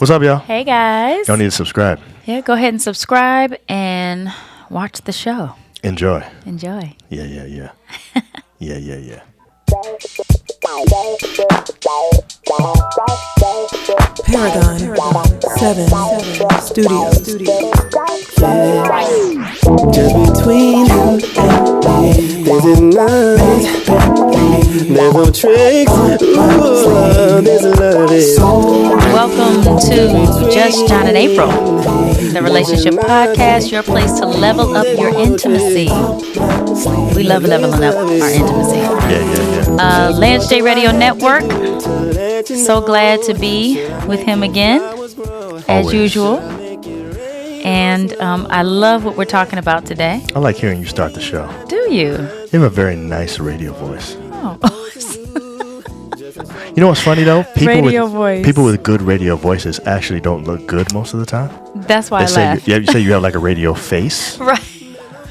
What's up, y'all? Hey, guys. Y'all need to subscribe. Yeah, go ahead and subscribe and watch the show. Enjoy. Enjoy. Yeah. Yeah. Paragon 7 Studios. Just between you and me, there's nothing. There's no tricks. Ooh, there's love. Welcome to Just John and April, the relationship podcast, your place to level up your intimacy. We love leveling up our intimacy. Yeah. Lance J Radio Network. So glad to be with him again, as Always. usual. And I love what we're talking about today. I like hearing you start the show. Do you? You have a very nice radio voice. Oh. You know what's funny though? Voice. People with good radio voices actually don't look good most of the time. That's why I laugh. You say you have like a radio face. Right.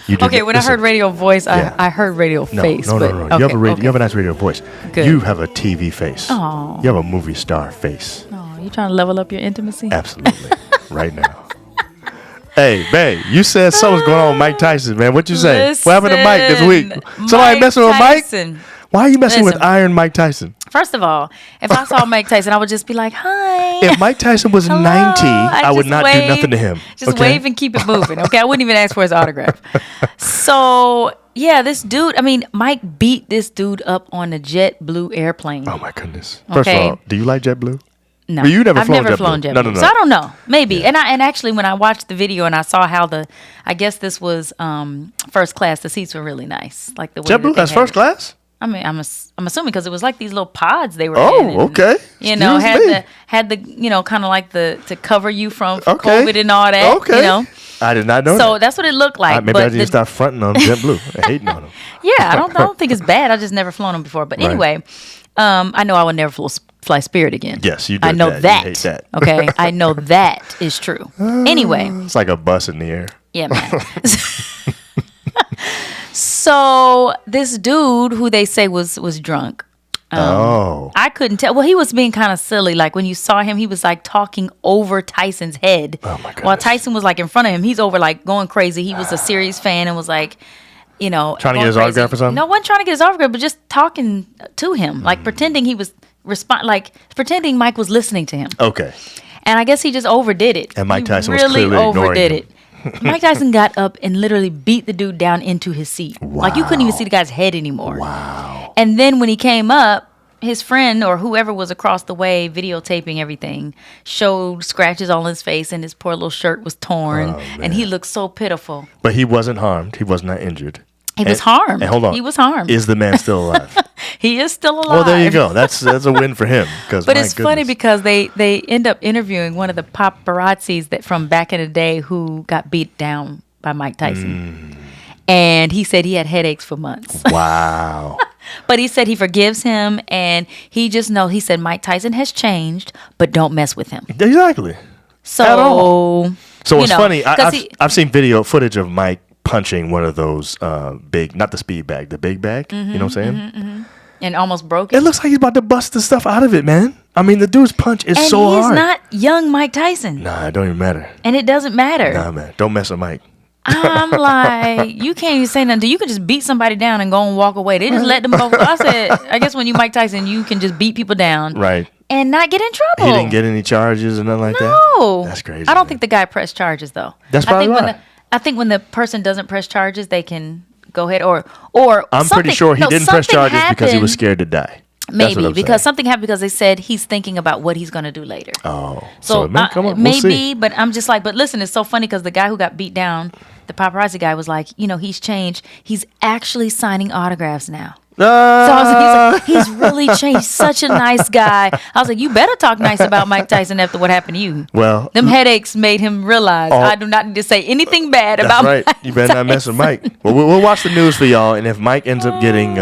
You do, Okay, when I heard radio voice, I heard radio face. No. Okay, You have a nice radio voice. Good. You have a TV face. Oh. You have a movie star face. Oh, you trying to level up your intimacy? Absolutely. Right now. Hey, babe, you said something's going on with Mike Tyson, man. What you say? What happened to Mike this week? Somebody messing with Mike? Why are you messing with Iron Mike Tyson? First of all, if I saw Mike Tyson, I would just be like, hi. If Mike Tyson was Hello. 90, I would just not wave, do nothing to him. Just okay? wave and keep it moving, okay? I wouldn't even ask for his autograph. So, yeah, this dude, Mike beat this dude up on a JetBlue airplane. Oh, my goodness. First of all, do you like JetBlue? No, Well, I've never flown JetBlue. No. So I don't know. Maybe. Yeah. And actually, when I watched the video and I saw how I guess this was first class. The seats were really nice. Like the way JetBlue has first class? I'm assuming because it was like these little pods they were in. Oh, okay. You know, Excuse had the kind of like to cover you from Okay. COVID and all that. Okay. You know. I did not know that. So that's what it looked like. Maybe I need to start fronting on JetBlue and hating on them. Yeah, I don't think it's bad. I just never flown them before. But Right. anyway, I know I would never fly Spirit again. Yes, you did. I know that. You hate that. Okay, I know that is true. Anyway. It's like a bus in the air. Yeah, man. So this dude who they say was drunk. I couldn't tell. Well, he was being kind of silly. Like when you saw him, he was like talking over Tyson's head. Oh my goodness. While Tyson was like in front of him, he's over like going crazy. He was a serious fan and was like, trying to get his autograph or something? No, wasn't trying to get his autograph, but just talking to him, like pretending he was pretending Mike was listening to him. Okay. And I guess he just overdid it. And Mike Tyson was was clearly overdid ignoring it. Mike Tyson got up and literally beat the dude down into his seat. Wow. Like you couldn't even see the guy's head anymore. Wow. And then when he came up, his friend or whoever was across the way videotaping everything showed scratches on his face and his poor little shirt was torn and he looked so pitiful. But he wasn't harmed. He was not injured. He was harmed. And hold on. He was harmed. Is the man still alive? He is still alive. Well, there you go. That's a win for him. But it's funny because they end up interviewing one of the paparazzis that from back in the day who got beat down by Mike Tyson. And he said he had headaches for months. Wow. But he said he forgives him and he said Mike Tyson has changed, but don't mess with him. Exactly. So, At all. So it's funny. I've seen video footage of Mike punching one of those big, not the speed bag, the big bag. You know what I'm saying? And almost broke it. It looks like he's about to bust the stuff out of it, man. I mean, the dude's punch is so hard. And he's not young Mike Tyson. Nah, it don't even matter. And it doesn't matter. Nah, man. Don't mess with Mike. I'm like, you can't even say nothing. You can just beat somebody down and go and walk away. They just let them go. I said, I guess when you Mike Tyson, you can just beat people down. Right. And not get in trouble. He didn't get any charges or nothing like that? No. That's crazy. I don't think the guy pressed charges, though. That's probably right. I think when the person doesn't press charges, they can go ahead or I'm pretty sure he didn't press charges because he was scared to die. Maybe because something happened because they said he's thinking about what he's going to do later. Oh, so come on, maybe, we'll see. But I'm just like, but listen, it's so funny because the guy who got beat down, the paparazzi guy, was like, he's changed. He's actually signing autographs now. So I was like, he's really changed. Such a nice guy. I was like, you better talk nice about Mike Tyson after what happened to you. Well, them headaches made him realize I do not need to say anything bad about Mike. That's right. You better not mess with Mike. Well, we'll watch the news for y'all, and if Mike ends up getting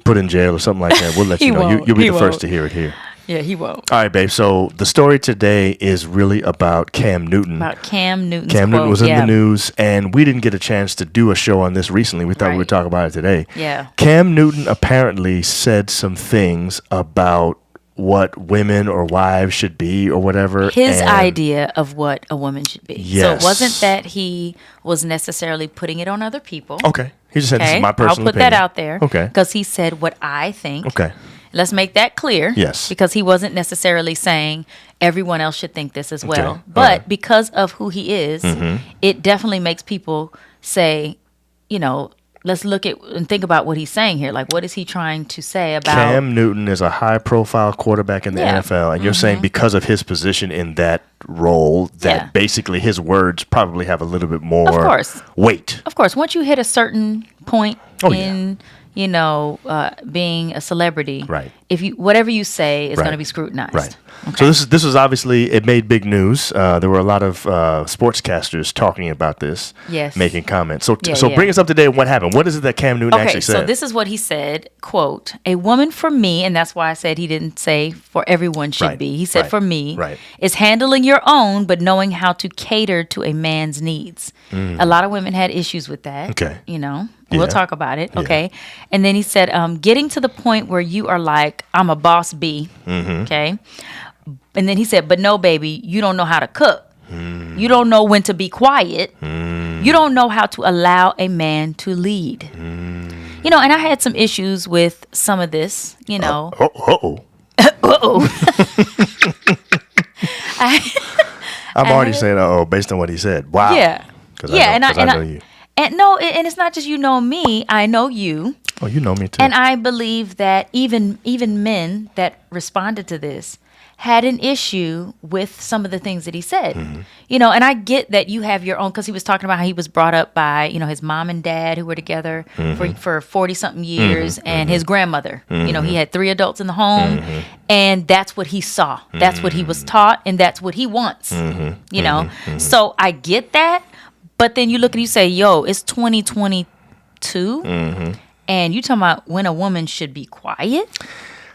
put in jail or something like that, we'll let you know. You'll be the first to hear it here. Yeah, he won't. All right, babe. So the story today is really about Cam Newton. About Cam Newton's Cam Newton quote, was in the news, and we didn't get a chance to do a show on this recently. We thought we would talk about it today. Yeah. Cam Newton apparently said some things about what women or wives should be or whatever. His idea of what a woman should be. Yes. So it wasn't that he was necessarily putting it on other people. Okay. He just said, this is my personal opinion. I'll put that out there. Okay. Because he said what I think. Okay. Let's make that clear. Yes. Because he wasn't necessarily saying everyone else should think this as well. Okay. But because of who he is, it definitely makes people say, you know, let's look at and think about what he's saying here. Like, what is he trying to say about... Cam Newton is a high-profile quarterback in the NFL, and you're saying because of his position in that role, that basically his words probably have a little bit more weight. Of course. Once you hit a certain point you know, being a celebrity, right? If you whatever you say is going to be scrutinized, right? Okay. So this was obviously, it made big news. There were a lot of sportscasters talking about this, making comments. So bring us up to date on what happened. What is it that Cam Newton actually said? So this is what he said, quote, "A woman for me," and that's why I said he didn't say for everyone should be. He said for me, is handling your own, but knowing how to cater to a man's needs. A lot of women had issues with that. Okay. You know, we'll talk about it. Okay. And then he said, getting to the point where you are like, I'm a boss B. Okay. And then he said, but no, baby, you don't know how to cook. You don't know when to be quiet. You don't know how to allow a man to lead. You know, and I had some issues with some of this, you know. I'm already saying based on what he said. Wow. Yeah. I know you. And no, and it's not just you know me, I know you. Oh, you know me too. And I believe that even men that responded to this had an issue with some of the things that he said. You know, and I get that you have your own, because he was talking about how he was brought up by, you know, his mom and dad who were together for 40-something years, and his grandmother. You know, he had 3 adults in the home, and that's what he saw. That's what he was taught, and that's what he wants. You know? So I get that, but then you look and you say, yo, it's 2022, and you talking about when a woman should be quiet?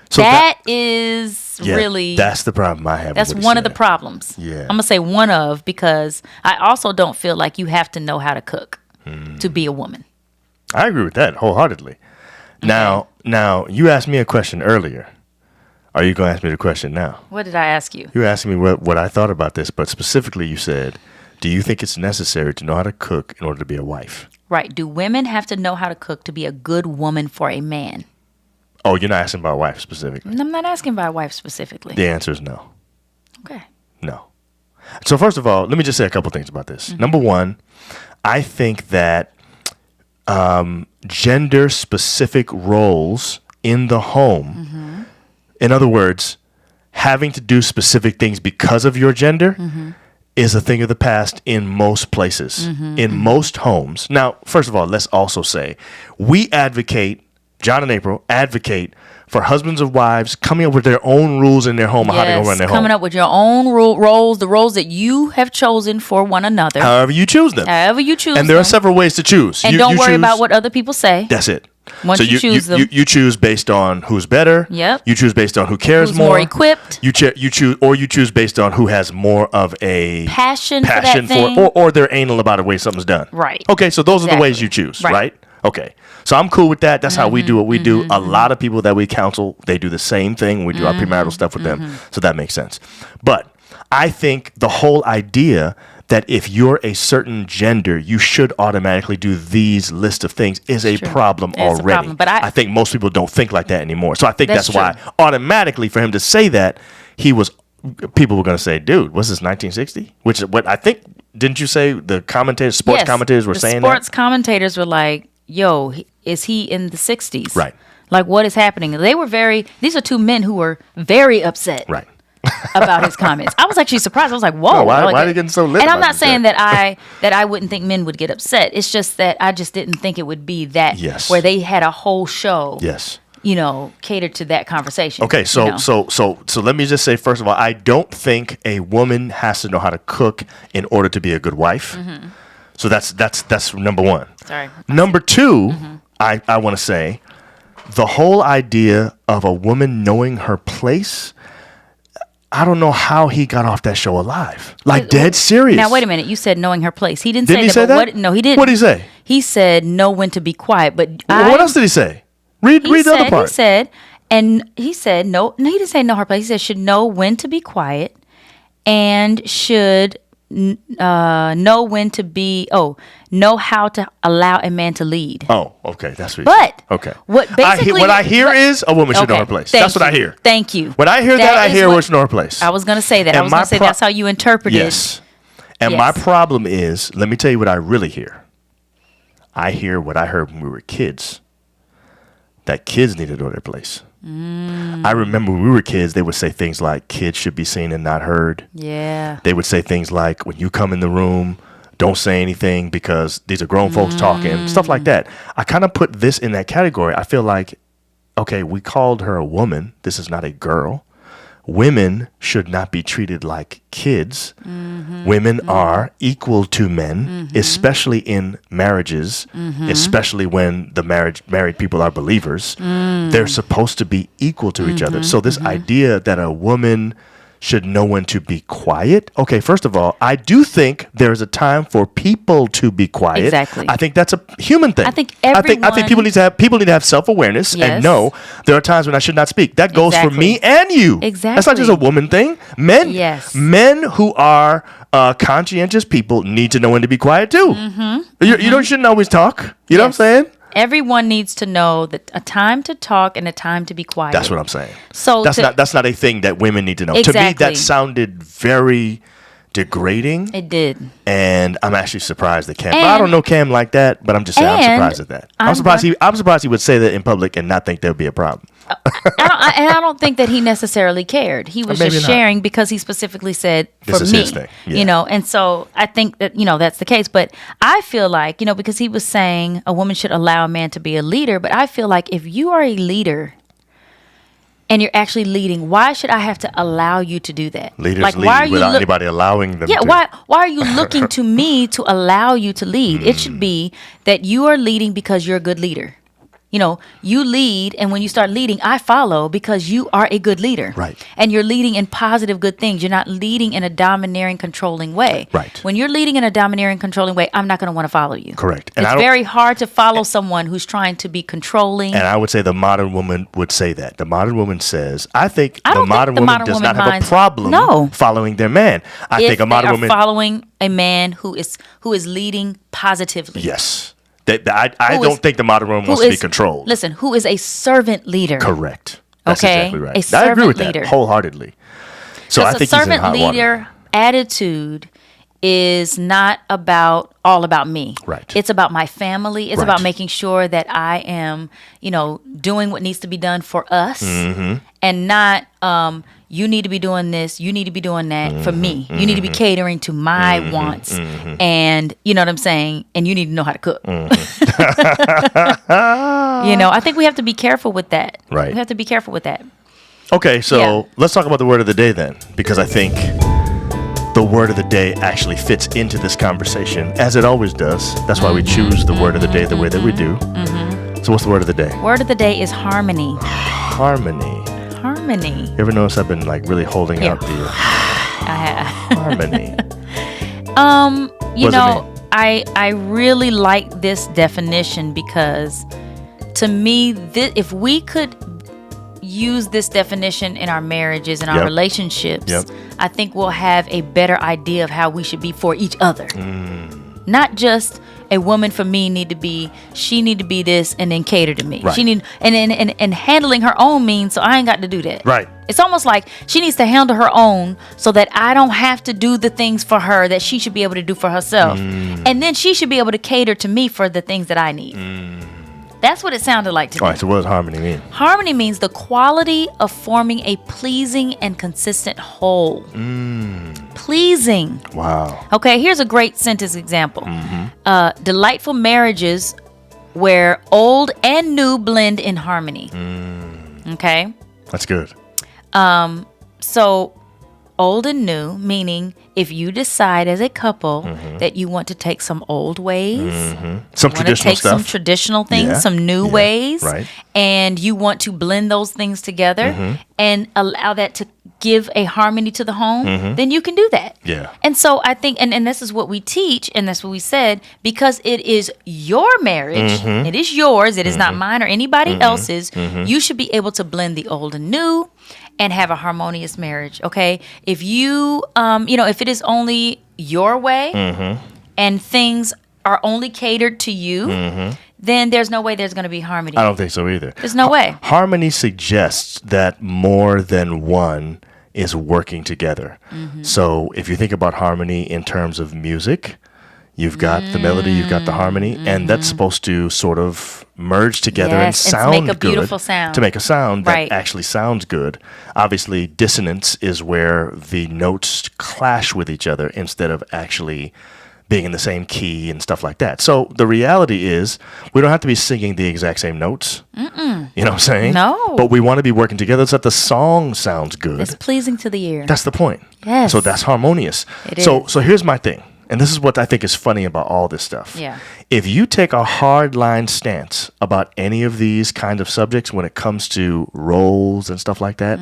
So that is really... That's the problem I have. That's one of the problems. Yeah. I'm going to say one of, because I also don't feel like you have to know how to cook to be a woman. I agree with that wholeheartedly. Okay. Now, you asked me a question earlier. Are you going to ask me the question now? What did I ask you? You asked me what I thought about this, but specifically you said, do you think it's necessary to know how to cook in order to be a wife? Right. Do women have to know how to cook to be a good woman for a man? Oh, you're not asking about wife specifically? I'm not asking about wife specifically. The answer is no. Okay. No. So first of all, let me just say a couple things about this. Number one, I think that gender-specific roles in the home, in other words, having to do specific things because of your gender, is a thing of the past in most places, in most homes. Now, first of all, let's also say we advocate, John and April advocate for husbands of wives coming up with their own rules in their home on how to go run their home. Coming up with your own roles, the roles that you have chosen for one another. However you choose them. And there are several ways to choose. And don't worry about what other people say. That's it. Once you choose them. You choose based on who's better. Yep. You choose based on who cares who's more equipped. You choose based on who has more of a passion for that thing. or they're anal about the way something's done. Right. Okay, so those are the ways you choose, right? Okay. So I'm cool with that. That's how we do what we do. A lot of people that we counsel, they do the same thing. We do our premarital stuff with them. So that makes sense. But I think the whole idea that if you're a certain gender, you should automatically do these list of things is a problem already. A problem. But I think most people don't think like that anymore. So I think that's why automatically for him to say that, people were going to say, dude, what's this, 1960? Which is what I think, didn't you say the commentators, sports commentators were saying that? Sports commentators were like, yo, is he in the 60s? Right. Like, what is happening? These are 2 men who were very upset. Right. about his comments. I was actually surprised. I was like, whoa. No, why are they getting so lit? And I'm not saying that I wouldn't think men would get upset. It's just that I just didn't think it would be that where they had a whole show. Yes. You know, catered to that conversation. Okay, so let me just say, first of all, I don't think a woman has to know how to cook in order to be a good wife. So that's number one. Sorry. Number two, I want to say, the whole idea of a woman knowing her place, I don't know how he got off that show alive. Like, dead serious. Now, wait a minute. You said knowing her place. He didn't say that. No, he didn't. What did he say? He said know when to be quiet. But what else did he say? Read the other part. He said, And he said, no, he didn't say know her place. He said, should know when to be quiet and should know when to be, know how to allow a man to lead. Oh, okay. That's what But okay. what basically what I hear is a woman should know her place. That's what I hear. Thank you. When I hear that I hear woman should know her place. I was going to say that. I was going to say that's how you interpret it. Yes. And my problem is, let me tell you what I really hear. I hear what I heard when we were kids. That kids need to know their place. I remember when we were kids, they would say things like, kids should be seen and not heard. Yeah. They would say things like, when you come in the room, don't say anything because these are grown folks talking, stuff like that. I kind of put this in that category. I feel like, okay, we called her a woman. This is not a girl. Women should not be treated like kids. Women are equal to men, especially in marriages, especially when the married people are believers. They're supposed to be equal to each other. So this idea that a woman should know when to be quiet. Okay, first of all, I do think there's a time for people to be quiet. Exactly. I think that's a human thing. I think I think people need to have self-awareness and know there are times when I should not speak. That goes for me and you. Exactly. That's not just a woman thing. Men who are conscientious people need to know when to be quiet too. You shouldn't always talk. You know what I'm saying? Everyone needs to know that a time to talk and a time to be quiet. That's what I'm saying. So that's not a thing that women need to know. Exactly. To me, that sounded very degrading. It did. And I'm actually surprised that Cam. I don't know Cam like that, but I'm just saying I'm surprised at that. I'm surprised he would say that in public and not think there would be a problem. I don't think that he necessarily cared. He was just sharing because he specifically said for this is me, his thing. Yeah. And so I think that, that's the case. But I feel like, because he was saying a woman should allow a man to be a leader. But I feel like if you are a leader and you're actually leading, why should I have to allow you to do that? Leaders lead without anybody allowing them to. Why are you looking to me to allow you to lead? It should be that you are leading because you're a good leader. You lead, and when you start leading, I follow because you are a good leader. Right. And you're leading in positive, good things. You're not leading in a domineering, controlling way. Right. When you're leading in a domineering, controlling way, I'm not going to want to follow you. Correct. And it's very hard to follow someone who's trying to be controlling. And I would say the modern woman would say that. The modern woman says, I think the modern woman does not have a problem following their man. I think a modern woman following a man who is leading positively. Yes. I don't think the modern woman wants to be controlled. Listen, who is a servant leader? Correct. That's exactly right. A servant I agree with leader. that wholeheartedly. So I think he's in hot water. A servant leader attitude is not all about me. Right. It's about my family. It's about making sure that I am, doing what needs to be done for us, and not you need to be doing this, you need to be doing that for me. You need to be catering to my wants, and you know what I'm saying. And you need to know how to cook. I think we have to be careful with that. Right. We have to be careful with that. Okay, so let's talk about the word of the day then, because I think the word of the day actually fits into this conversation, as it always does. That's why we choose the word of the day the way that we do. So what's the word of the day? Word of the day is harmony. Harmony. You ever notice I've been really holding out the I have. harmony? I really like this definition because to me, if we could use this definition in our marriages and our relationships, I think we'll have a better idea of how we should be for each other. Not just a woman for me she need to be this and then cater to me. Right. She need and handling her own means, so I ain't got to do that. Right. It's almost like she needs to handle her own so that I don't have to do the things for her that she should be able to do for herself. And then she should be able to cater to me for the things that I need. That's what it sounded like to me. All right, so what does harmony mean? Harmony means the quality of forming a pleasing and consistent whole. Pleasing. Wow. Okay, here's a great sentence example. Delightful marriages where old and new blend in harmony. Okay? That's good. So old and new, meaning if you decide as a couple that you want to take some old ways, some traditional stuff, some traditional things, some new ways, right, and you want to blend those things together and allow that to give a harmony to the home, then you can do that. Yeah. And so I think, and this is what we teach, and that's what we said, because it is your marriage, it is yours, it is not mine or anybody else's, you should be able to blend the old and new and have a harmonious marriage, okay? If you, if it is only your way and things are only catered to you, then there's no way there's going to be harmony. I don't think so either. There's no way. Harmony suggests that more than one is working together. So if you think about harmony in terms of music, you've got the melody, you've got the harmony, and that's supposed to sort of merge together and sound to make a good. beautiful sound. To make a sound that Right. actually sounds good. Obviously, dissonance is where the notes clash with each other instead of actually being in the same key and stuff like that. So the reality is we don't have to be singing the exact same notes. You know what I'm saying? No. But we want to be working together so that the song sounds good. It's pleasing to the ear. That's the point. Yes. So that's harmonious. It So is. so here's my thing. And this is what I think is funny about all this stuff. Yeah. If you take a hard line stance about any of these kind of subjects when it comes to roles and stuff like that,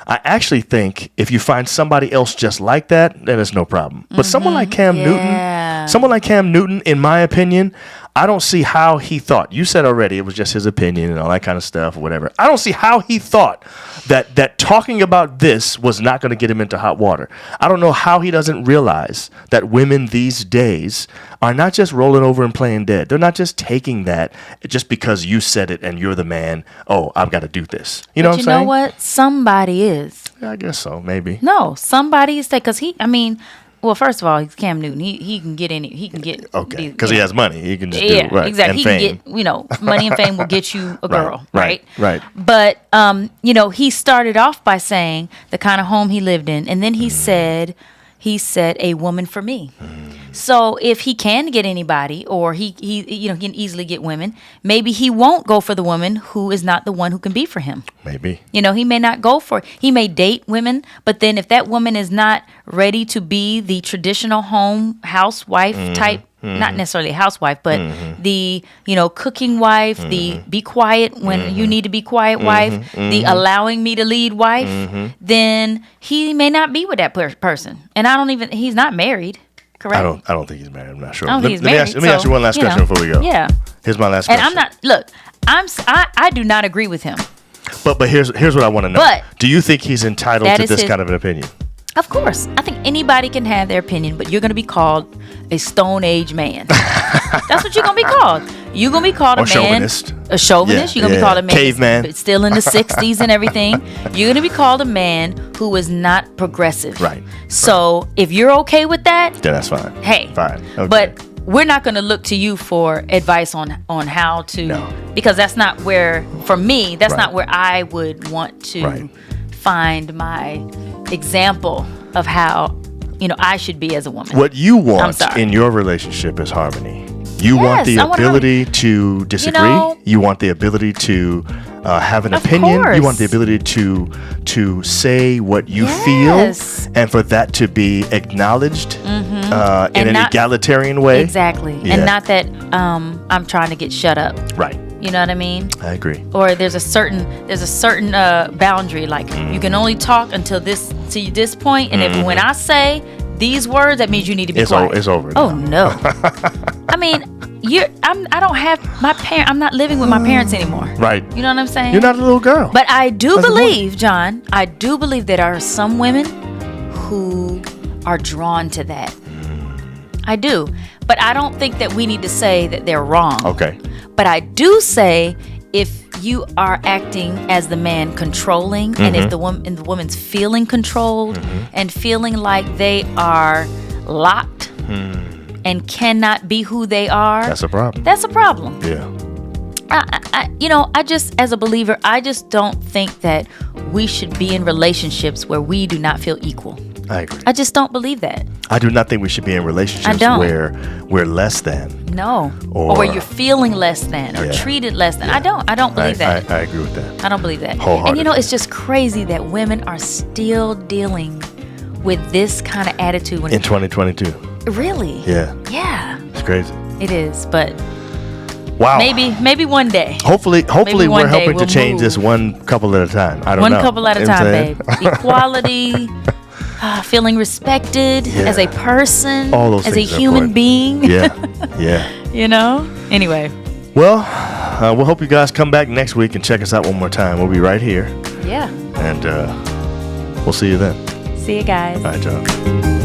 I actually think if you find somebody else just like that, then it's no problem. But someone like Cam Newton, in my opinion, I don't see how he thought. You said already it was just his opinion and all that kind of stuff or whatever. I don't see how he thought that talking about this was not going to get him into hot water. I don't know how he doesn't realize that women these days are not just rolling over and playing dead. They're not just taking that just because you said it and you're the man. Oh, I've got to do this. You know what I'm saying? You know what? Somebody is. Yeah, I guess so, maybe. No, somebody is that, because well, first of all, he's Cam Newton. He can get any. He can get. Okay, because he has money. He can just Yeah, do right. exactly. And He fame. can get, money and fame will get you a girl, right, right? right. But, he started off by saying the kind of home he lived in. And then he said, a woman for me. So if he can get anybody, or he can easily get women, maybe he won't go for the woman who is not the one who can be for him. Maybe. He may not he may date women, but then if that woman is not ready to be the traditional housewife type, not necessarily a housewife, but the, cooking wife, the be quiet when you need to be quiet wife, the allowing me to lead wife, then he may not be with that person. And he's not married. Correct. I don't think he's married. I'm not sure. I don't think he's married. Let me ask you one last question before we go. Yeah. Here's my last question. And I'm not. Look, I do not agree with him. But here's what I want to know. But do you think he's entitled to this kind of an opinion? Of course. I think anybody can have their opinion, but you're going to be called a Stone Age man. That's what you're going to be called. You're going to be called a chauvinist. A chauvinist. Yeah, you're going to be called a man. Caveman. That's still in the 60s and everything. You're going to be called a man who is not progressive. Right. So if you're okay with that, then that's fine. Hey. Fine. Okay. But we're not going to look to you for advice on how to, because that's not where, for me, that's not where I would want to find my example of how, I should be as a woman. What you want in your relationship is harmony. You want the ability to disagree. You want the ability to have an opinion. Course. You want the ability to say what you feel, and for that to be acknowledged in an egalitarian way. Exactly. Yeah. And not that I'm trying to get shut up. Right. You know what I mean? I agree. Or there's a certain boundary, like you can only talk until this point, and if when I say these words, that means you need to be quiet. It's over. Oh no! I mean, I don't have my parent. I'm not living with my parents anymore. Right. You know what I'm saying? You're not a little girl. But I do believe, John. I do believe there are some women who are drawn to that. I do, but I don't think that we need to say that they're wrong. Okay. But I do say, if you are acting as the man controlling, and if the woman's feeling controlled and feeling like they are locked and cannot be who they are, that's a problem. That's a problem. Yeah. I just, as a believer, I just don't think that we should be in relationships where we do not feel equal. I agree. I just don't believe that. I do not think we should be in relationships where we're less than. No. Or where you're feeling less than or treated less than. I don't believe that. I agree with that. I don't believe that. Wholeheartedly. And it's just crazy that women are still dealing with this kind of attitude in 2022. Really? Yeah. Yeah. It's crazy. It is, but Wow. Maybe one day. Hopefully Maybe one we're day helping we'll to change move. this one couple at a time. I don't know. One couple at a You know what I'm time, saying? babe. Equality, feeling respected Yeah. as a person, All those as a things are human important. being. Yeah. You know? Anyway. Well, we'll hope you guys come back next week and check us out one more time. We'll be right here. Yeah. And we'll see you then. See you guys. All right, y'all.